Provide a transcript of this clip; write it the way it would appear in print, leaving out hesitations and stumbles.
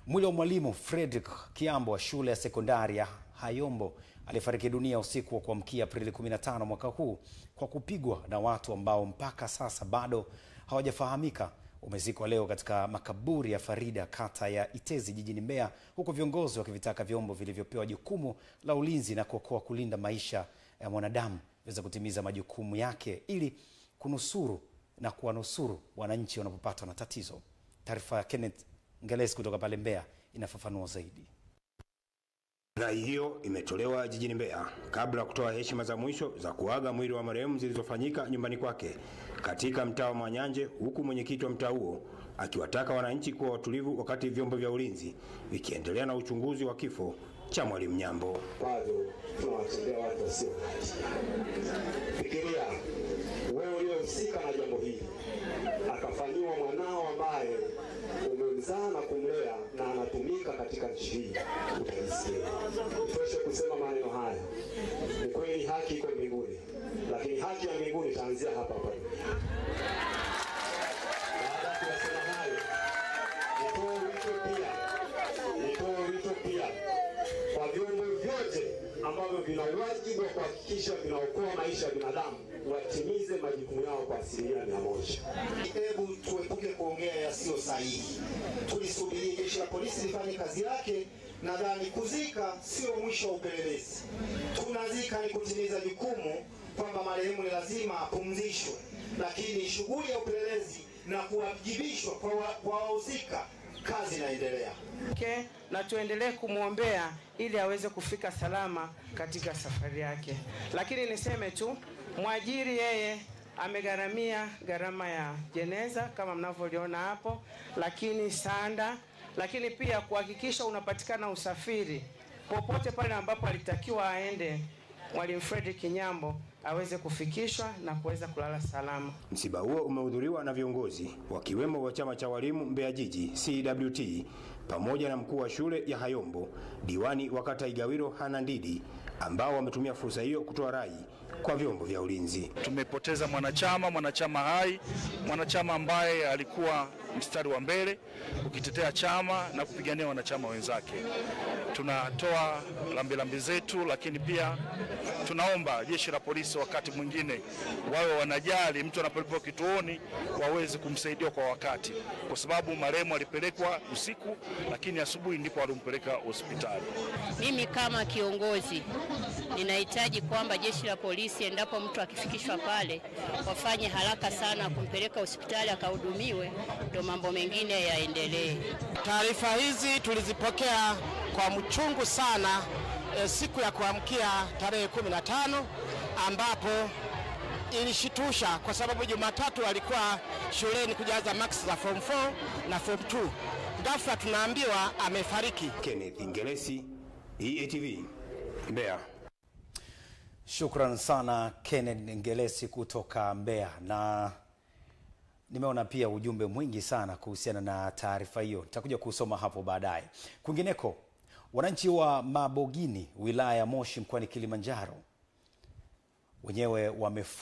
Mwili wa mwalimu Fredrick Kiambo wa shule ya sekondari ya Hayombo alifariki dunia usiku wa kuamkia Aprili 15 mwaka huu kwa kupigwa na watu ambao mpaka sasa bado hawajafahamika. Umezikwa leo katika makaburi ya Farida, kata ya Itezi, jijini Mbeya, huku viongozi wakivitaka vyombo vilivyopewa jukumu la ulinzi na kuokoa kulinda maisha ya mwanadamu viweze kutimiza majukumu yake ili kunusuru na kuwanusuru wananchi wanapopatwa na tatizo. Taarifa ya Kenneth Ngelesi kutoka pale Mbeya inafafanua zaidi. Rai hiyo imetolewa jijini Mbeya kabla ya kutoa heshima za mwisho za kuaga mwili wa marehemu zilizofanyika nyumbani kwake katika mtaa wa Manyanje, huku mwenyekiti wa mtaa huo akiwataka wananchi kuwa watulivu wakati vyombo vya ulinzi vikiendelea na uchunguzi wa kifo cha mwalimu Nyambo. Bado tunawatendea watu wasio haki. Fikiria wewe uliyehusika na jambo hili akafanyiwa mwanao ambaye umemzaa na kumlea na anatumika katika nchi hii, utajisikia. Tosha kusema maneno haya. Ni kweli haki iko mbinguni, lakini haki ya mbinguni itaanzia hapa hapa. Baada ya kusema hayo, nitoe wito pia kwa vyombo vyote ambavyo vina wajibu wa kuhakikisha vinaokoa maisha ya binadamu watimize majukumu yao kwa 100%. Hebu tuepuke kuongea yasiyo sahihi. Tulisubirie jeshi la polisi lifanye kazi yake. Nadhani kuzika sio mwisho wa upelelezi. Tunazika ni kutimiza jukumu kwamba marehemu ni lazima apumzishwe, lakini shughuli ya upelelezi na kuwajibishwa kwa wahusika, kazi inaendelea. Na tuendelee kumwombea ili aweze kufika salama katika safari yake. Lakini niseme tu, mwajiri yeye amegharamia gharama ya jeneza kama mnavyoliona hapo, lakini sanda, lakini pia kuhakikisha unapatikana usafiri popote pale ambapo alitakiwa aende mwalimu Fredrick Kiambo aweze kufikishwa na kuweza kulala salama. Msiba huo umehudhuriwa na viongozi wakiwemo wa chama cha walimu Mbeya Jiji CWT pamoja na mkuu wa shule ya Hayombo, diwani wa kata Igawilo Hanandidi, ambao wametumia fursa hiyo kutoa rai kwa vyombo vya ulinzi. Tumepoteza mwanachama hai, mwanachama ambaye alikuwa mstari wa mbele ukitetea chama na kupigania wanachama wenzake. Tunatoa lambilambi zetu, lakini pia tunaomba jeshi la polisi wakati mwingine wawe wanajali mtu anapolipwa kituoni waweze kumsaidia kwa wakati, kwa sababu marehemu alipelekwa usiku, lakini asubuhi ndipo walimpeleka hospitali. Mimi kama kiongozi ninahitaji kwamba jeshi la polisi endapo mtu akifikishwa pale wafanye haraka sana kumpeleka hospitali akahudumiwe, ndio mambo mengine yaendelee. Taarifa hizi tulizipokea kwa mchungu sana siku ya kuamkia tarehe 15, ambapo ilishitusha kwa sababu Jumatatu alikuwa shuleni kujaza max za form 4 na form 2. Ghafla tunaambiwa amefariki. Kenneth Ngelesi, EATV, Mbeya. Shukran sana Kenneth Ngelesi kutoka Mbeya, na nimeona pia ujumbe mwingi sana kuhusiana na taarifa hiyo. Nitakuja kusoma hapo baadaye. Kwingineko, wananchi wa Mabogini, wilaya ya Moshi, mkoani Kilimanjaro, wenyewe